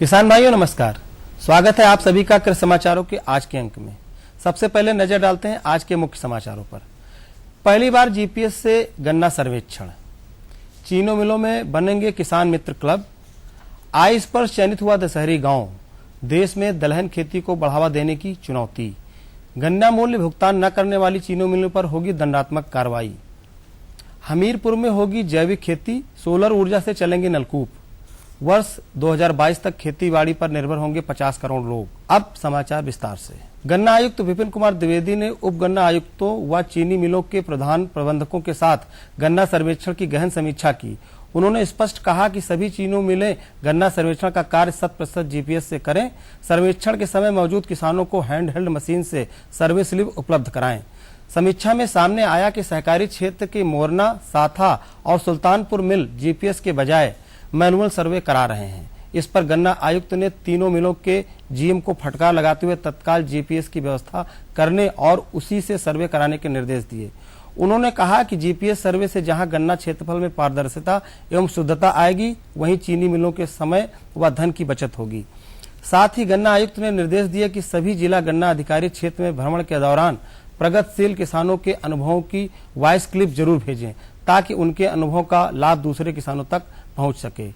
किसान भाइयों नमस्कार, स्वागत है आप सभी का कृषि समाचारों के आज के अंक में। सबसे पहले नजर डालते हैं आज के मुख्य समाचारों पर। पहली बार जीपीएस से गन्ना सर्वेक्षण, चीनी मिलों में बनेंगे किसान मित्र क्लब, आइस पर चयनित हुआ दशहरी गांव, देश में दलहन खेती को बढ़ावा देने की चुनौती, गन्ना मूल्य भुगतान न करने वाली चीनी मिलों पर होगी दंडात्मक कार्रवाई, हमीरपुर में होगी जैविक खेती, सोलर ऊर्जा से चलेंगे नलकूप, वर्ष 2022 तक खेतीबाड़ी पर निर्भर होंगे 50 करोड़ लोग। अब समाचार विस्तार से। गन्ना आयुक्त विपिन कुमार द्विवेदी ने उप गन्ना आयुक्तों व चीनी मिलों के प्रधान प्रबंधकों के साथ गन्ना सर्वेक्षण की गहन समीक्षा की। उन्होंने स्पष्ट कहा कि सभी चीनी मिलें गन्ना सर्वेक्षण का कार्य 100% जीपीएस से करें। सर्वेक्षण के समय मौजूद किसानों को हैंडहेल्ड मशीन से सर्वे स्लिप उपलब्ध कराएं। समीक्षा में सामने आया कि सहकारी क्षेत्र के मोरना, साथा और सुल्तानपुर मिल जीपीएस के बजाय मैनुअल सर्वे करा रहे हैं। इस पर गन्ना आयुक्त ने तीनों मिलों के जीएम को फटकार लगाते हुए तत्काल जीपीएस की व्यवस्था करने और उसी से सर्वे कराने के निर्देश दिए। उन्होंने कहा कि जीपीएस सर्वे से जहां गन्ना क्षेत्रफल में पारदर्शिता एवं शुद्धता आएगी, वहीं चीनी मिलों के समय व धन की बचत होगी। साथ ही गन्ना आयुक्त ने निर्देश दिए कि सभी जिला गन्ना अधिकारी क्षेत्र में भ्रमण के दौरान प्रगतिशील किसानों के अनुभवों की वॉइस क्लिप जरूर भेजें, ताकि उनके अनुभव का लाभ दूसरे किसानों तक पहुंच सके।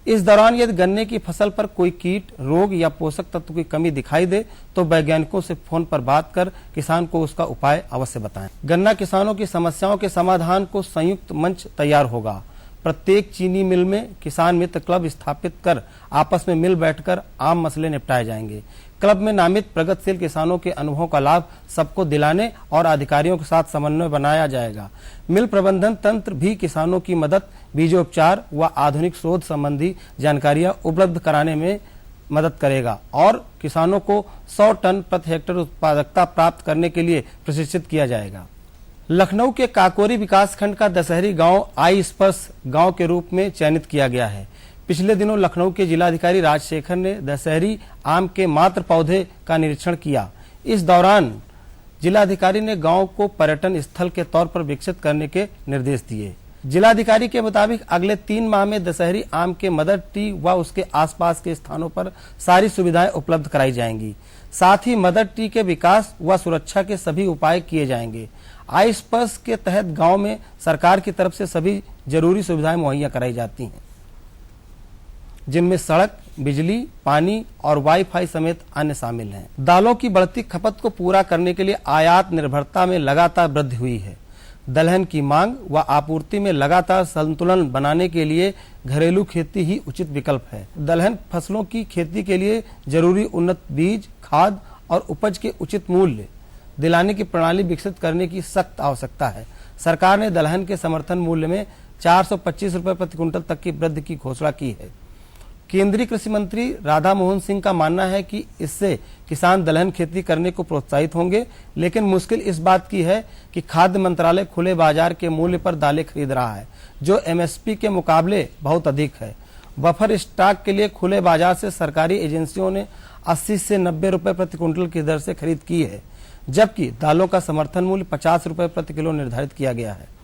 इस दौरान यदि गन्ने की फसल पर कोई कीट, रोग या पोषक तत्व की कमी दिखाई दे तो वैज्ञानिकों से फोन पर बात कर किसान को उसका उपाय अवश्य बताएं। गन्ना किसानों की समस्याओं के समाधान को संयुक्त मंच तैयार होगा। प्रत्येक चीनी मिल में किसान मित्र क्लब स्थापित कर आपस में मिल बैठकर आम मसले निपटाए जाएंगे। क्लब में नामित प्रगतिशील किसानों के अनुभवों का लाभ सबको दिलाने और अधिकारियों के साथ समन्वय बनाया जाएगा। मिल प्रबंधन तंत्र भी किसानों की मदद, बीजोपचार व आधुनिक शोध संबंधी जानकारियां उपलब्ध कराने में मदद करेगा और किसानों को 100 टन प्रति हेक्टेयर उत्पादकता प्राप्त करने के लिए प्रशिक्षित किया जाएगा। लखनऊ के काकोरी विकासखंड का दशहरी गांव आई स्पर्श गांव के रूप में चयनित किया गया है। पिछले दिनों लखनऊ के जिलाधिकारी राजशेखर ने दशहरी आम के मात्र पौधे का निरीक्षण किया। इस दौरान जिलाधिकारी ने गांव को पर्यटन स्थल के तौर पर विकसित करने के निर्देश दिए। जिलाधिकारी के मुताबिक अगले 3 माह में दशहरी आम के मदर टी व उसके आसपास के स्थानों पर सारी सुविधाएं उपलब्ध कराई जाएंगी। साथ ही मदर टी के विकास व सुरक्षा के सभी उपाय किए जाएंगे। आई स्पर्श के तहत गांव में सरकार की तरफ से सभी जरूरी सुविधाएं मुहैया कराई जाती हैं, जिनमें सड़क, बिजली, पानी और वाईफाई समेत अन्य शामिल हैं। दालों की बढ़ती खपत को पूरा करने के लिए आयात निर्भरता में लगातार वृद्धि हुई है। दलहन की मांग व आपूर्ति में लगातार संतुलन बनाने के लिए घरेलू खेती ही उचित विकल्प है। दलहन फसलों की खेती के लिए जरूरी उन्नत बीज, खाद और उपज के उचित मूल्य दिलाने की प्रणाली विकसित करने की सख्त आवश्यकता है। सरकार ने दलहन के समर्थन मूल्य में 425 रुपए प्रति क्विंटल तक की वृद्धि की घोषणा की है। केंद्रीय कृषि मंत्री राधा मोहन सिंह का मानना है कि इससे किसान दलहन खेती करने को प्रोत्साहित होंगे, लेकिन मुश्किल इस बात की है कि खाद्य मंत्रालय खुले बाजार के मूल्य पर दालें खरीद रहा है, जो एमएसपी के मुकाबले बहुत अधिक है। बफर स्टॉक के लिए खुले बाजार से सरकारी एजेंसियों ने 80 से 90 रुपए प्रति क्विंटल की दर से खरीद की है, जबकि दालों का समर्थन मूल्य 50 रुपए प्रति किलो निर्धारित किया गया है।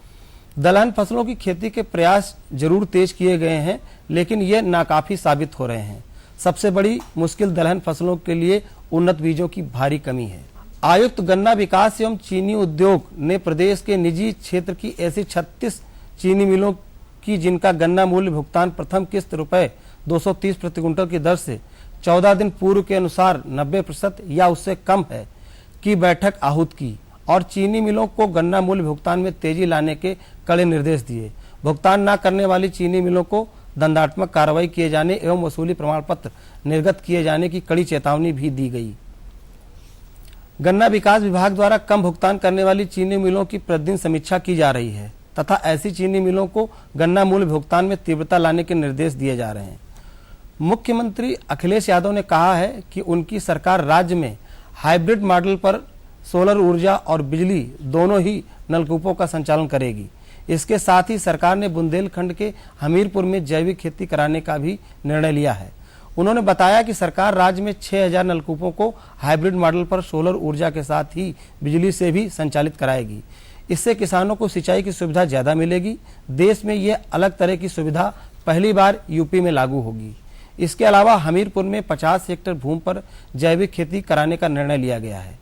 दलहन फसलों की खेती के प्रयास जरूर तेज किए गए हैं, लेकिन ये नाकाफी साबित हो रहे हैं। सबसे बड़ी मुश्किल दलहन फसलों के लिए उन्नत बीजों की भारी कमी है। आयुक्त गन्ना विकास एवं चीनी उद्योग ने प्रदेश के निजी क्षेत्र की ऐसी 36 चीनी मिलों की जिनका गन्ना मूल्य भुगतान प्रथम किस्त रुपए 230 प्रति क्विंटल की दर से 14 दिन पूर्व के अनुसार 90% या उससे कम है की बैठक आहूत की और चीनी मिलों को गन्ना मूल्य भुगतान में तेजी लाने के कड़े निर्देश दिए। भुगतान न करने वाली चीनी मिलों को दंडात्मक कार्रवाई किए जाने एवं वसूली प्रमाण पत्र निर्गत किए जाने की कड़ी चेतावनी भी दी गई। गन्ना विकास विभाग द्वारा कम भुगतान करने वाली चीनी मिलों की प्रतिदिन समीक्षा की जा रही है तथा ऐसी चीनी मिलों को गन्ना मूल्य भुगतान में तीव्रता लाने के निर्देश दिए जा रहे हैं। मुख्यमंत्री अखिलेश यादव ने कहा है कि उनकी सरकार राज्य में हाइब्रिड मॉडल पर सोलर ऊर्जा और बिजली दोनों ही नलकूपों का संचालन करेगी। इसके साथ ही सरकार ने बुंदेलखंड के हमीरपुर में जैविक खेती कराने का भी निर्णय लिया है। उन्होंने बताया कि सरकार राज्य में 6000 नलकूपों को हाइब्रिड मॉडल पर सोलर ऊर्जा के साथ ही बिजली से भी संचालित कराएगी। इससे किसानों को सिंचाई की सुविधा ज्यादा मिलेगी। देश में यह अलग तरह की सुविधा पहली बार यूपी में लागू होगी। इसके अलावा हमीरपुर में 50 हेक्टेयर भूमि पर जैविक खेती कराने का निर्णय लिया गया है।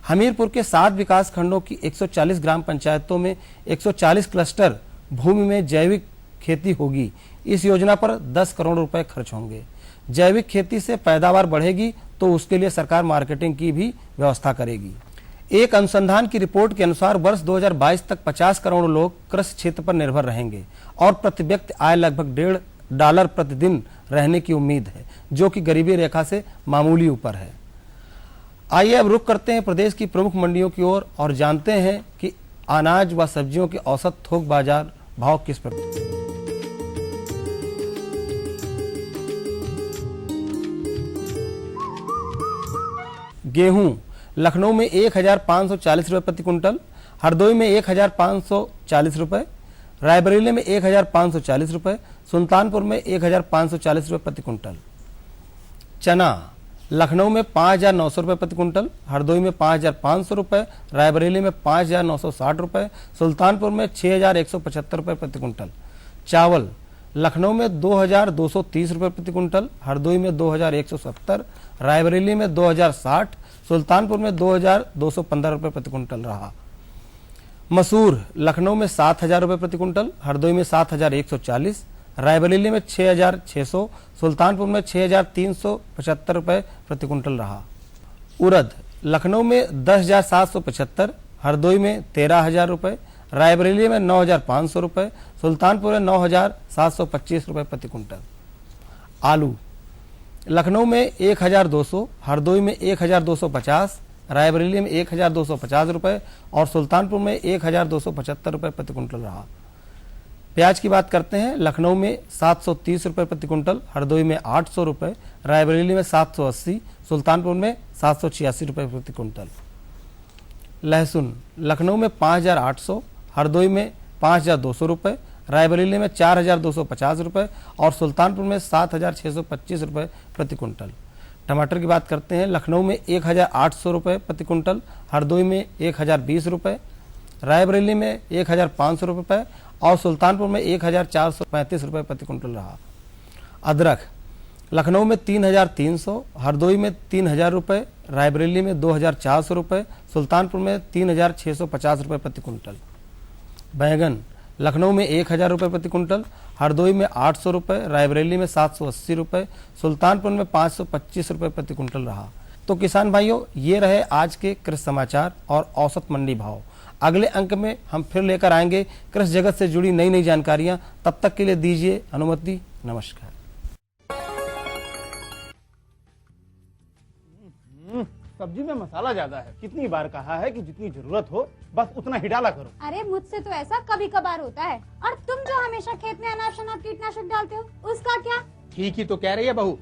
हमीरपुर के 7 विकास खंडों की 140 ग्राम पंचायतों में 140 क्लस्टर भूमि में जैविक खेती होगी। इस योजना पर 10 करोड़ रुपए खर्च होंगे। जैविक खेती से पैदावार बढ़ेगी तो उसके लिए सरकार मार्केटिंग की भी व्यवस्था करेगी। एक अनुसंधान की रिपोर्ट के अनुसार वर्ष 2022 तक 50 करोड़ लोग कृषि क्षेत्र पर निर्भर रहेंगे और प्रति व्यक्ति आय लगभग $1.5 प्रतिदिन रहने की उम्मीद है, जो कि गरीबी रेखा से मामूली ऊपर है। आइए अब रुख करते हैं प्रदेश की प्रमुख मंडियों की ओर और जानते हैं कि अनाज व सब्जियों के औसत थोक बाजार भाव किस प्रकार। गेहूं लखनऊ में 1540 रुपए प्रति कुंटल, हरदोई में 1540 रुपए, रायबरेली में 1540 रुपए, सुल्तानपुर में 1540 रुपए प्रति कुंटल। चना लखनऊ में 5900 रुपए प्रति कुंटल, हरदोई में 5500 रुपए, रायबरेली में 5960 रुपए, सुल्तानपुर में 6175 रुपए प्रति कुंटल। चावल लखनऊ में 2230 रुपए प्रति कुंटल, हरदोई में 2170, रायबरेली में 2060, सुल्तानपुर में 2215 रुपए प्रति कुंटल रहा। मसूर लखनऊ में 7000 रुपए प्रति कुंटल, हरदोई में 7140, रायबरेली में 6600, सुल्तानपुर में 6375 रुपए प्रति कुंटल रहा। उड़द लखनऊ में 10775, हरदोई में 13000 रुपए, रायबरेली में 9500 रुपए, सुल्तानपुर में 9725 रुपए प्रति कुंटल। आलू लखनऊ में 1200, हरदोई में 1250, रायबरेली में 1250 रुपए और सुल्तानपुर में 1275 रुपए प्रति कुंटल रहा। प्याज की बात करते हैं, लखनऊ में 730 रुपए प्रति कुंटल, हरदोई में 800 रुपए, रायबरेली में 780, सुल्तानपुर में 786 रुपए प्रति कुंटल। लहसुन लखनऊ में 5800, हरदोई में 5200 रुपए, रायबरेली में 4250 रुपए और सुल्तानपुर में 7625 रुपए प्रति कुंटल। टमाटर की बात करते हैं, लखनऊ में 1800 रुपए प्रति कुंटल, हरदोई में 1020 रुपए, रायबरेली में 1500 रुपए और सुल्तानपुर में 1435 रुपए प्रति कुंटल रहा। अदरक लखनऊ में 3300, हरदोई में 3000 रुपए, रायबरेली में 2400 रुपए, सुल्तानपुर में 3650 रुपए प्रति कुंटल। बैंगन लखनऊ में 1000 रुपए प्रति कुंटल, हरदोई में 800 रुपए, रायबरेली में 780 रुपए, सुल्तानपुर में 525 रुपए प्रति कुंटल रहा। तो किसान भाइयों, ये रहे आज के कृषि समाचार और औसत मंडी भाव। अगले अंक में हम फिर लेकर आएंगे कृषि जगत से जुड़ी नई नई जानकारियां। तब तक के लिए दीजिए अनुमति। नमस्कार। सब्जी में मसाला ज्यादा है। कितनी बार कहा है कि जितनी जरूरत हो बस उतना ही डाला करो। अरे मुझसे तो ऐसा कभी कभार होता है। और तुम जो हमेशा खेत में अनाप शनाप कीटनाशक डालते हो, उसका क्या? ठीक ही तो कह रही है बहू।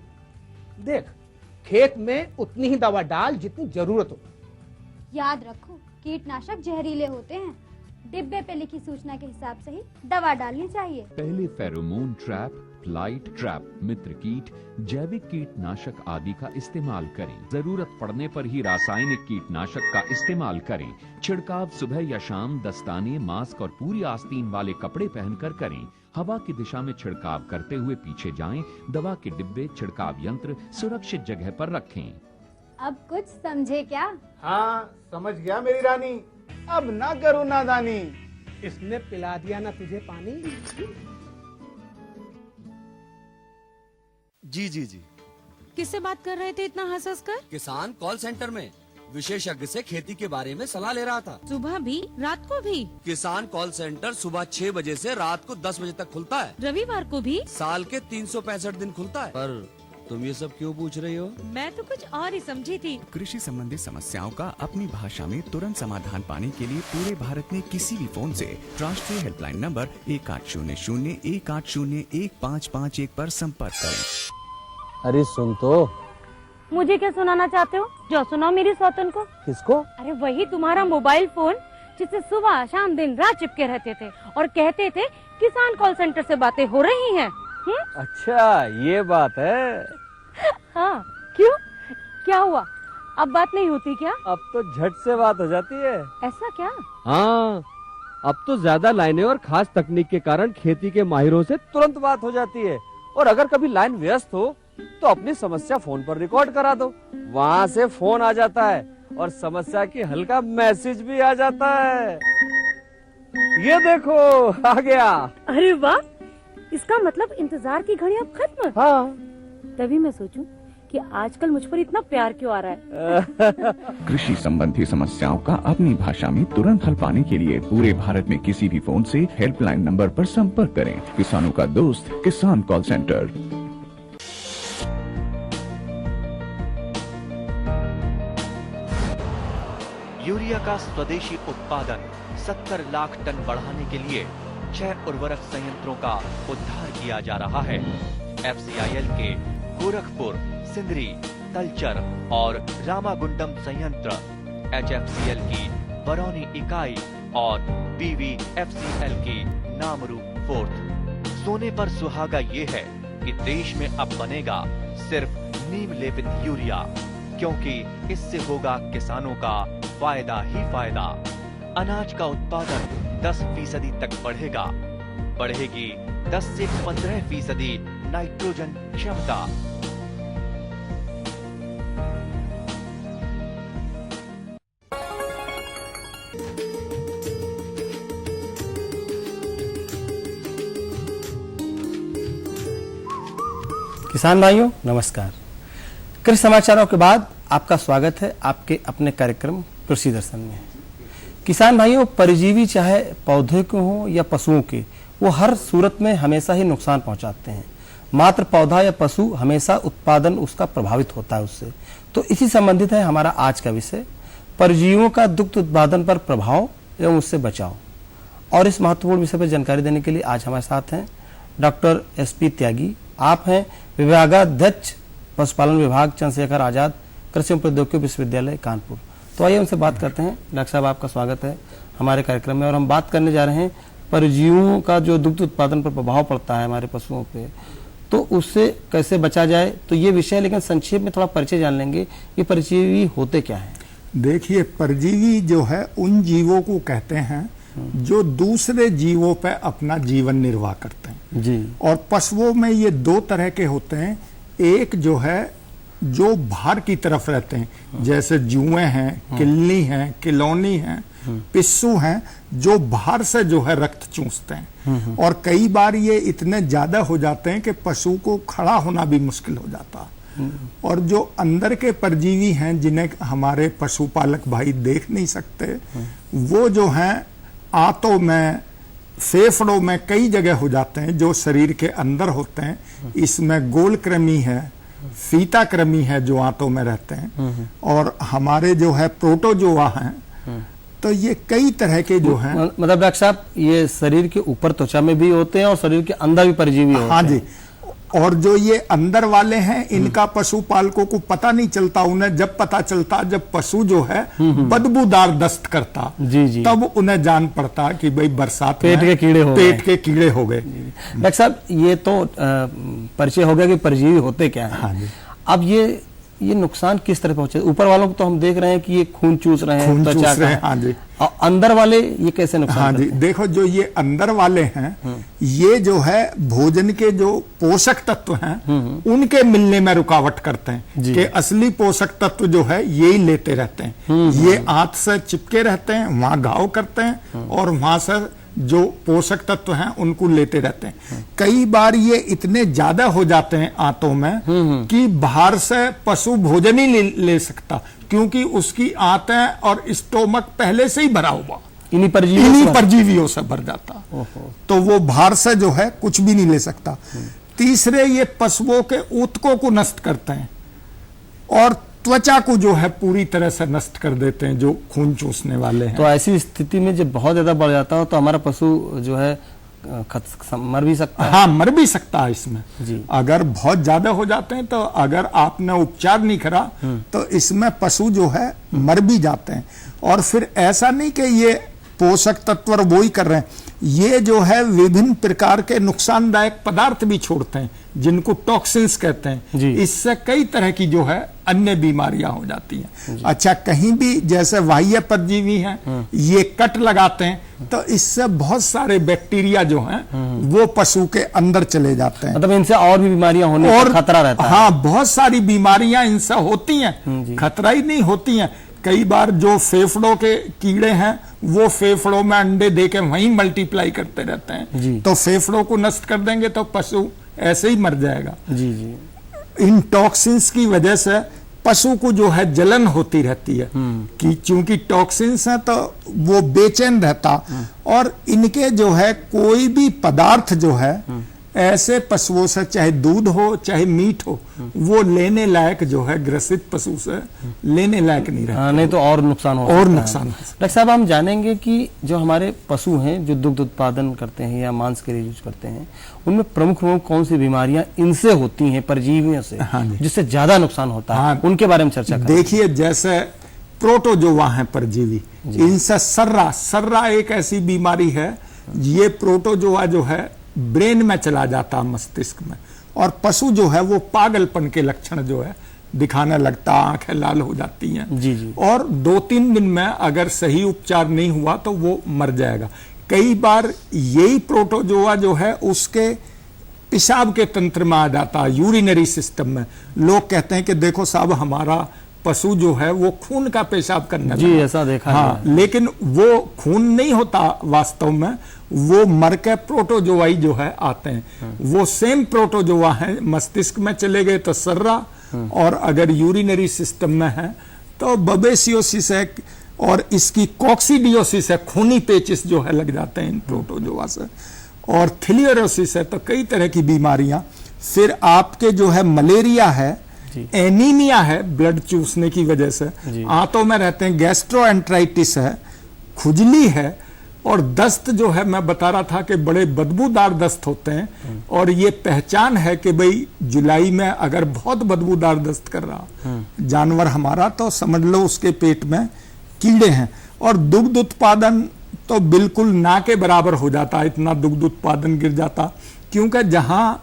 देख, खेत में उतनी ही दवा डाल जितनी जरूरत हो। याद रखो, कीटनाशक जहरीले होते हैं। डिब्बे पे लिखी सूचना के हिसाब से ही दवा डालनी चाहिए। पहले फेरोमोन ट्रैप, फ्लाइट ट्रैप, मित्र कीट, जैविक कीटनाशक आदि का इस्तेमाल करें। जरूरत पड़ने पर ही रासायनिक कीटनाशक का इस्तेमाल करें। छिड़काव सुबह या शाम दस्ताने, मास्क और पूरी आस्तीन वाले कपड़े पहनकर करें। हवा की दिशा में छिड़काव करते हुए पीछे जाएं। दवा के डिब्बे, छिड़काव यंत्र सुरक्षित जगह पर रखें। अब कुछ समझे क्या? हाँ, समझ गया मेरी रानी। अब ना करो नादानी। इसने पिला दिया ना तुझे पानी। जी जी जी। किससे बात कर रहे थे इतना हंस हंस कर? किसान कॉल सेंटर में विशेषज्ञ से खेती के बारे में सलाह ले रहा था। सुबह भी, रात को भी? किसान कॉल सेंटर सुबह 6 बजे से रात को 10 बजे तक खुलता है। रविवार को भी? साल के 365 दिन खुलता है। पर तुम ये सब क्यों पूछ रही हो? मैं तो कुछ और ही समझी थी। कृषि संबंधी समस्याओं का अपनी भाषा में तुरंत समाधान पाने के लिए पूरे भारत में किसी भी फोन से राष्ट्रीय हेल्पलाइन नंबर 1800-180-1551 पर संपर्क करें। अरे सुन तो। मुझे क्या सुनाना चाहते हो? जो सुनाओ मेरी सौतन को। किसको? अरे वही तुम्हारा मोबाइल फोन जिससे सुबह शाम दिन रात चिपके रहते थे और कहते थे किसान कॉल सेंटर से बातें हो रही हैं। अच्छा, ये बात है। हाँ, क्यों? क्या हुआ? अब बात नहीं होती क्या? अब तो झट से बात हो जाती है। ऐसा क्या? हाँ, अब तो ज्यादा लाइनें और खास तकनीक के कारण खेती के माहिरों से तुरंत बात हो जाती है। और अगर कभी लाइन व्यस्त हो तो अपनी समस्या फोन पर रिकॉर्ड करा दो, वहाँ से फोन आ जाता है और समस्या की हल का मैसेज भी आ जाता है। ये देखो आ गया। अरे वाह, इसका मतलब इंतजार की घड़ी अब खत्म। हाँ, तभी मैं सोचूं कि आजकल मुझ पर इतना प्यार क्यों आ रहा है। कृषि संबंधी समस्याओं का अपनी भाषा में तुरंत हल पाने के लिए पूरे भारत में किसी भी फोन से हेल्पलाइन नंबर पर संपर्क करें। किसानों का दोस्त किसान कॉल सेंटर। यूरिया का स्वदेशी उत्पादन 70 लाख टन बढ़ाने के लिए 6 उर्वरक संयंत्रों का उद्धार किया जा रहा है। FCIL के गोरखपुर, सिंदरी, तलचर और रामागुंडम संयंत्र, HFCL की बरौनी इकाई और BVFCL की नामरू फोर्थ। सोने पर सुहागा ये है कि देश में अब बनेगा सिर्फ नीम लेपित यूरिया, क्योंकि इससे होगा किसानों का फायदा ही फायदा। अनाज का उत्पादन 10% तक बढ़ेगा। बढ़ेगी 10 से 15% नाइट्रोजन क्षमता। किसान भाइयों नमस्कार। कृषि समाचारों के बाद आपका स्वागत है आपके अपने कार्यक्रम कृषि दर्शन में। किसान भाइयों, परजीवी चाहे पौधे के हों या पशुओं के, वो हर सूरत में हमेशा ही नुकसान पहुंचाते हैं। मात्र पौधा या पशु हमेशा उत्पादन उसका प्रभावित होता है उससे। तो इसी संबंधित है हमारा आज का विषय, परजीवियों का दुग्ध उत्पादन पर प्रभाव एवं उससे बचाव। और इस महत्वपूर्ण विषय पर जानकारी देने के लिए आज हमारे साथ हैं डॉक्टर SP त्यागी। आप हैं विभागाध्यक्ष पशुपालन विभाग, चंद्रशेखर आजाद कृषि प्रौद्योगिकी विश्वविद्यालय कानपुर। तो आइए उनसे बात करते हैं। डॉक्टर साहब, आपका स्वागत है हमारे कार्यक्रम में। और हम बात करने जा रहे हैं परजीवियों का जो दुग्ध उत्पादन पर प्रभाव पड़ता है हमारे पशुओं पे, तो उससे कैसे बचा जाए, तो ये विषय है। लेकिन संक्षेप में थोड़ा परिचय जान लेंगे, ये परजीवी होते क्या हैं? देखिए, परजीवी जो है उन जीवों को कहते हैं जो दूसरे जीवों पे अपना जीवन निर्वाह करते हैं जी। और पशुओं में ये 2 तरह के होते हैं। एक जो है जो बाहर की तरफ रहते हैं, जैसे जुएं हैं, किल्ली हैं, किलौनी हैं, पिस्सू हैं, जो बाहर से जो है रक्त चूसते हैं। और कई बार ये इतने ज्यादा हो जाते हैं कि पशु को खड़ा होना भी मुश्किल हो जाता है। और जो अंदर के परजीवी हैं जिन्हें हमारे पशुपालक भाई देख नहीं सकते, वो जो हैं आंतों में, फेफड़ों में कई जगह हो जाते हैं, जो शरीर के अंदर होते हैं। इसमें गोल कृमि है, फीता कृमि है जो आंतों में रहते हैं, और हमारे जो है प्रोटोजोआ हैं। तो ये कई तरह के जो हैं, मतलब डॉक्टर साहब, ये शरीर के ऊपर त्वचा में भी होते हैं और शरीर के अंदर भी परजीवी होते हैं। हाँ जी। और जो ये अंदर वाले हैं, इनका पशुपालकों को पता नहीं चलता। उन्हें जब पता चलता जब पशु जो है बदबूदार दस्त करता, जी जी, तब उन्हें जान पड़ता कि भाई बरसात पेट के कीड़े हो पेट के कीड़े हो गए। डॉक्टर साहब, ये तो परिचय हो गया कि परजीवी होते क्या है। हाँ जी। अब ये नुकसान किस तरह पहुंचे? ऊपर वालों को तो हम देख रहे हैं कि ये खून चूस रहे हैं, त्वचा का। हाँ जी। और अंदर वाले ये कैसे नुकसान? हाँ जी, देखो जो ये अंदर वाले हैं, ये जो है भोजन के जो पोषक तत्व हैं उनके मिलने में रुकावट करते हैं कि असली पोषक तत्व जो है यही लेते रहते हैं। ये आंत से चिपके रहते हैं, वहां घाव करते हैं और वहां से जो पोषक तत्व हैं उनको लेते रहते हैं। कई बार ये इतने ज्यादा हो जाते हैं आंतों में कि बाहर से पशु भोजन ही ले सकता, क्योंकि उसकी आंतें और स्टोमक पहले से ही भरा हुआ इन्हीं परजीवियों से भर जाता, तो वो बाहर से जो है कुछ भी नहीं ले सकता। तीसरे, ये पशुओं के ऊतकों को नष्ट करते हैं और त्वचा को जो है पूरी तरह से नष्ट कर देते हैं, जो खून चूसने वाले हैं। तो ऐसी स्थिति में जब बहुत ज्यादा बढ़ जाता हो तो हमारा पशु जो है मर भी सकता है। हाँ, मर भी सकता है इसमें जी। अगर बहुत ज्यादा हो जाते हैं, तो अगर आपने उपचार नहीं करा तो इसमें पशु जो है मर भी जाते हैं। और फिर ऐसा नहीं कि ये पोषक तत्व वो ही कर रहे हैं, ये जो है विभिन्न प्रकार के नुकसानदायक पदार्थ भी छोड़ते हैं, जिनको टॉक्सिन्स कहते हैं। इससे कई तरह की जो है अन्य बीमारियां हो जाती हैं। अच्छा, कहीं भी जैसे बाह्य परजीवी हैं, ये कट लगाते हैं तो इससे बहुत सारे बैक्टीरिया जो हैं वो पशु के अंदर चले जाते हैं। मतलब इनसे और भी बीमारियां होने का खतरा रहता है। हाँ, बहुत सारी बीमारियां इनसे होती हैं, खतरा ही नहीं होती हैं। कई बार जो फेफड़ों के कीड़े हैं वो फेफड़ों में अंडे देके वहीं मल्टीप्लाई करते रहते हैं, तो फेफड़ों को नष्ट कर देंगे तो पशु ऐसे ही मर जाएगा। जी जी। इन टॉक्सिन्स की वजह से पशु को जो है जलन होती रहती है कि चूंकि टॉक्सिन्स हैं तो वो बेचैन रहता, और इनके जो है कोई भी पदार्थ जो है ऐसे पशुओं से, चाहे दूध हो चाहे मीट हो, वो लेने लायक जो है ग्रसित पशु से लेने लायक नहीं रहता। नहीं तो और नुकसान हो और सकता नुकसान है। डॉक्टर साहब, हम जानेंगे कि जो हमारे पशु हैं जो दुग्ध उत्पादन करते हैं या मांस के लिए यूज करते हैं, उनमें प्रमुख कौन सी बीमारियां इनसे होती हैं, परजीवियों से, जिससे ज्यादा नुकसान होता है, उनके बारे में चर्चा करें। देखिए, जैसे प्रोटोजोआ है परजीवी, इनसे सर्रा एक ऐसी बीमारी है, ये प्रोटोजोआ जो है ब्रेन में चला जाता, मस्तिष्क में, और पशु जो है वो पागलपन के लक्षण जो है दिखाने लगता, आंखें लाल हो जाती हैं। जी जी। और 2-3 दिन में अगर सही उपचार नहीं हुआ तो वो मर जाएगा। कई बार यही प्रोटोजोआ जो है उसके पेशाब के तंत्र में आ जाता, यूरिनरी सिस्टम में। लोग कहते हैं कि देखो साहब, हमारा पशु जो है वो खून का पेशाब करने जी, ऐसा देखा है। लेकिन वो खून नहीं होता वास्तव में, वो मर के प्रोटोजोआई जो है आते हैं। वो सेम प्रोटोजोआ है, मस्तिष्क में चले गए तो सर्रा, और अगर यूरिनरी सिस्टम में है तो बबेसियोसिस है, और इसकी कॉक्सीडियोसिस है, खूनी पेचिस जो है लग जाते हैं इन प्रोटोजोआ से, और थिलियरोसिस है। तो कई तरह की बीमारियां, फिर आपके जो है मलेरिया है, एनीमिया है ब्लड चूसने की वजह से, आंतों में रहते हैं, गैस्ट्रोएंट्राइटिस है, खुजली है, और दस्त जो है मैं बता रहा था कि बड़े बदबूदार दस्त होते हैं, और ये पहचान है कि भाई जुलाई में अगर बहुत बदबूदार दस्त कर रहा जानवर हमारा, तो समझ लो उसके पेट में कीड़े हैं। और दुग्ध उत्पादन तो बिल्कुल ना के बराबर हो जाता, इतना दुग्ध उत्पादन गिर जाता, क्योंकि जहां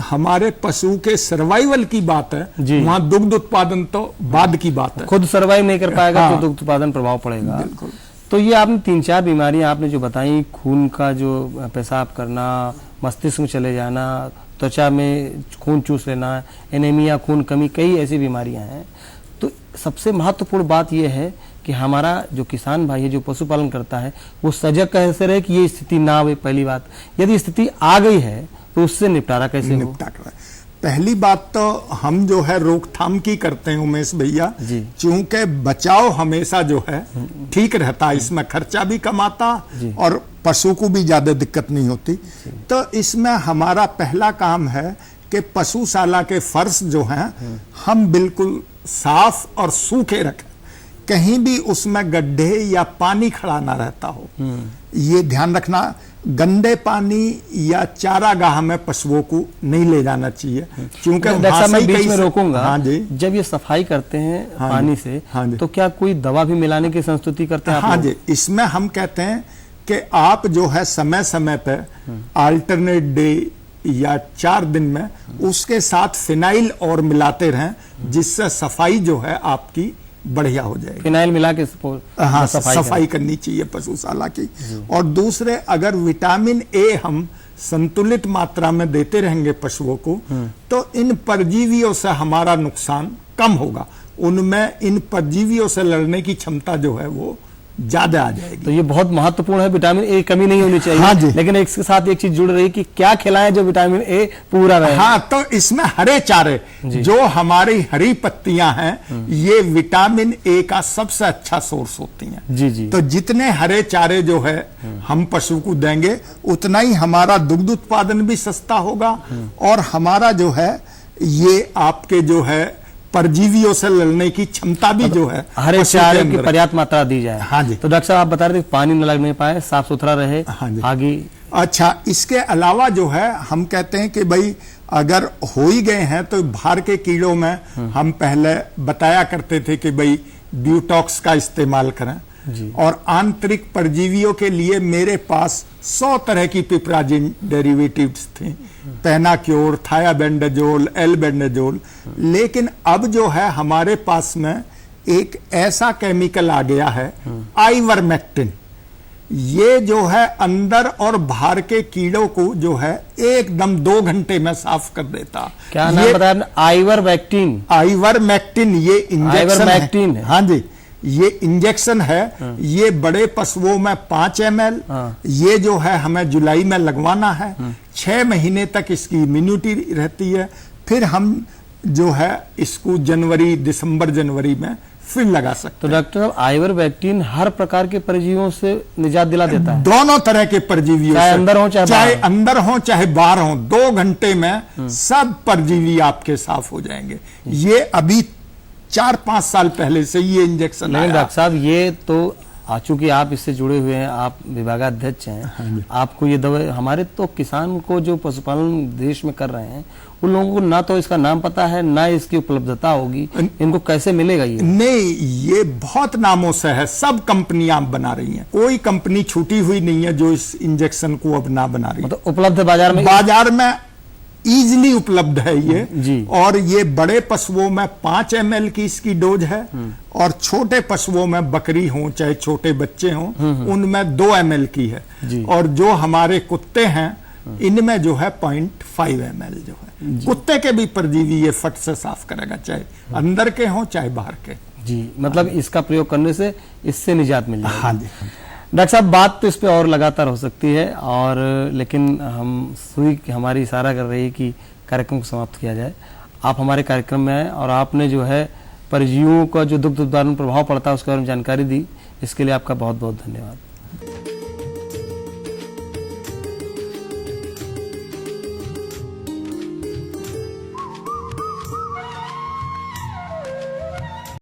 हमारे पशु के सर्वाइवल की बात है वहां दुग्ध उत्पादन तो बाद की बात है। खुद सर्वाइव नहीं कर पाएगा तो दुग्ध उत्पादन प्रभाव पड़ेगा। बिल्कुल। तो ये आपने 3-4 बीमारियां आपने जो बताई, खून का जो पेशाब करना, मस्तिष्क में चले जाना, त्वचा में खून चूस लेना, एनीमिया, खून कमी, कई ऐसी बीमारियां हैं। तो सबसे महत्वपूर्ण बात यह है कि हमारा जो किसान भाई है, जो पशुपालन करता है, वो सजग कैसे रहे कि ये स्थिति ना आवे। पहली बात, यदि स्थिति आ गई है तो उससे निपटारा कैसे हो? पहली बात तो हम जो है रोकथाम की करते हैं उमेश भैया, चूंकि बचाव हमेशा जो है ठीक रहता है, इसमें खर्चा भी कम आता और पशु को भी ज्यादा दिक्कत नहीं होती। तो इसमें हमारा पहला काम है कि पशुशाला के फर्श जो हैं हम बिल्कुल साफ और सूखे रखें, कहीं भी उसमें गड्ढे या पानी खड़ा ना रहता हो, ये ध्यान रखना। गंदे पानी या चारागाह में पशुओं को नहीं ले जाना चाहिए, क्योंकि मैं बीच में रोकूंगा। हाँ जी। जब ये सफाई करते हैं पानी से, तो क्या कोई दवा भी मिलाने की संस्तुति करते हैं? हाँ जी, इसमें हम कहते हैं कि आप जो है समय समय पे अल्टरनेट डे या 4 दिन में उसके साथ फिनाइल और मिलाते रहें, जिससे सफाई जो है आपकी बढ़िया हो जाएगी। फिनाइल मिला के हाँ, सफाई करनी चाहिए पशुशाला की। और दूसरे, अगर विटामिन ए हम संतुलित मात्रा में देते रहेंगे पशुओं को, तो इन परजीवियों से हमारा नुकसान कम होगा, उनमें इन परजीवियों से लड़ने की क्षमता जो है वो ज्यादा आ जाएगी। तो ये बहुत महत्वपूर्ण है, विटामिन ए कमी नहीं होनी चाहिए। हाँ जी। लेकिन इसके साथ एक चीज जुड़ रही है कि क्या खिलाएं जो विटामिन ए पूरा रहे। हाँ, तो इसमें हरे चारे, जो हमारी हरी पत्तियां हैं, ये विटामिन ए का सबसे अच्छा सोर्स होती हैं। जी जी। तो जितने हरे चारे जो है हम पशु को देंगे, उतना ही हमारा दुग्ध उत्पादन भी सस्ता होगा, और हमारा जो है ये आपके जो है परजीवियों से लड़ने की क्षमता भी जो है हरे चारे की पर्याप्त मात्रा दी जाए। हाँ जी। तो डॉक्टर साहब आप बता रहे थे पानी न लगने पाए, साफ सुथरा रहे। हाँ जी। आगे अच्छा, इसके अलावा जो है हम कहते हैं कि भाई अगर हो ही गए हैं तो बाहर के कीड़ों में हम पहले बताया करते थे कि भाई ब्यूटॉक्स का इस्तेमाल करें, जी। और आंतरिक परजीवियों के लिए मेरे पास 100 तरह की पिपराजिन डेरिवेटिव्स थे, पेनाक्योर, थायाबेंडाजोल, एल्बेंडाजोल। लेकिन अब जो है हमारे पास में एक ऐसा केमिकल आ गया है आइवरमेक्टिन। ये जो है अंदर और बाहर के कीड़ों को जो है एकदम 2 घंटे में साफ कर देता। क्या नाम बताया आपने? आइवरमेक्टिन। आइवरमेक्टिन ये इंजेक्शन है। हाँ जी, ये इंजेक्शन है। ये बड़े पशुओं में 5 ml। ये जो है हमें जुलाई में लगवाना है। 6 महीने तक इसकी इम्यूनिटी रहती है। फिर हम जो है इसको दिसंबर जनवरी में फिर लगा सकते तो हैं। डॉक्टर साहब, आइवरमेक्टिन हर प्रकार के परजीवियों से निजात दिला देता है? दोनों तरह के परजीवियों चाहे से, अंदर हो चाहे अंदर हो चाहे बाहर हो, 2 घंटे में सब परजीवी आपके साफ हो जाएंगे। ये अभी 4-5 साल पहले से ये इंजेक्शन नहीं आया। डॉक्टर साहब, ये तो चूंकि आप इससे जुड़े हुए हैं, आप विभागाध्यक्ष हैं, आपको ये दवा, हमारे तो किसान को जो पशुपालन देश में कर रहे हैं उन लोगों को ना तो इसका नाम पता है, ना इसकी उपलब्धता होगी, इनको कैसे मिलेगा ये? नहीं, ये बहुत नामों से है, सब कंपनियां बना रही हैं, कोई कंपनी छूटी हुई नहीं है जो इस इंजेक्शन को अब ना बना रही है। मतलब उपलब्ध है बाजार में? बाजार में इजीली उपलब्ध है ये जी। और ये बड़े पशुओं में 5 ml की इसकी डोज है और छोटे पशुओं में, बकरी हो चाहे छोटे बच्चे हों, उनमें 2 ml की है जी। और जो हमारे कुत्ते हैं इनमें जो है 0.5 ml जो है। कुत्ते के भी परजीवी ये फट से साफ करेगा, चाहे अंदर के हों चाहे बाहर के। जी, मतलब इसका प्रयोग करने से इससे निजात मिल जाएगी। हाँ जी। डॉक्टर साहब, बात तो इस पे और लगातार हो सकती है, और लेकिन हम सुई हमारी इशारा कर रही है कि कार्यक्रम को समाप्त किया जाए। आप हमारे कार्यक्रम में आए और आपने जो है परजीवियों का जो दुग्ध उत्पादन प्रभाव पड़ता है उसके बारे में जानकारी दी, इसके लिए आपका बहुत बहुत धन्यवाद।